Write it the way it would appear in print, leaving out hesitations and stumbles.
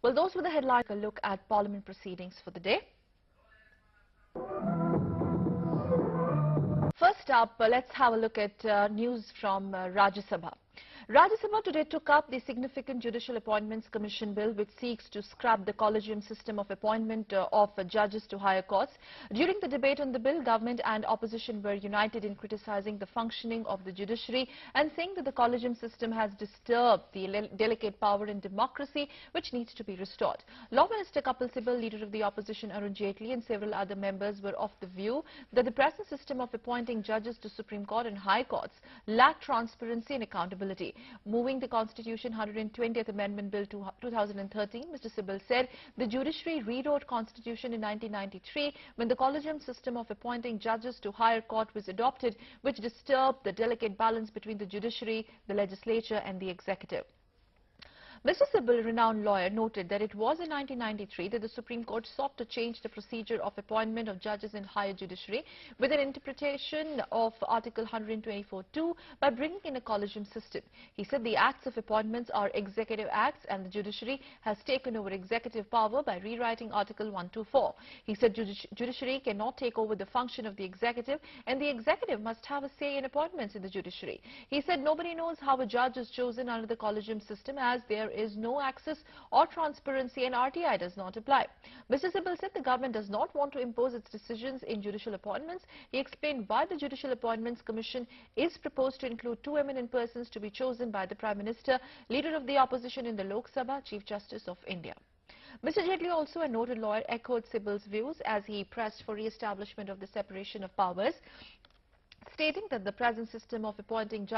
Well, those were the headlines. A look at Parliament proceedings for the day. First up, let's have a look at news from Rajya Sabha. Rajya Sabha today took up the significant Judicial Appointments Commission bill, which seeks to scrap the collegium system of appointment of judges to higher courts. During the debate on the bill, government and opposition were united in criticizing the functioning of the judiciary and saying that the collegium system has disturbed the delicate power in democracy, which needs to be restored. Law Minister Kapil Sibal, leader of the opposition Arun Jaitley, and several other members were of the view that the present system of appointing judges to Supreme Court and High Courts lacked transparency and accountability. Moving the Constitution 120th Amendment Bill 2013, Mr. Sibal said the judiciary rewrote Constitution in 1993 when the collegium system of appointing judges to higher court was adopted, which disturbed the delicate balance between the judiciary, the legislature and the executive. Mr. Sibal, a renowned lawyer, noted that it was in 1993 that the Supreme Court sought to change the procedure of appointment of judges in higher judiciary with an interpretation of Article 124(2) by bringing in a collegium system. He said the acts of appointments are executive acts and the judiciary has taken over executive power by rewriting Article 124. He said judiciary cannot take over the function of the executive and the executive must have a say in appointments in the judiciary. He said nobody knows how a judge is chosen under the collegium system as there is no access or transparency and RTI does not apply. Mr. Sibal said the government does not want to impose its decisions in judicial appointments. He explained why the Judicial Appointments Commission is proposed to include two eminent persons to be chosen by the Prime Minister, leader of the opposition in the Lok Sabha, Chief Justice of India. Mr. Jaitley, also a noted lawyer, echoed Sibal's views as he pressed for re-establishment of the separation of powers, stating that the present system of appointing judges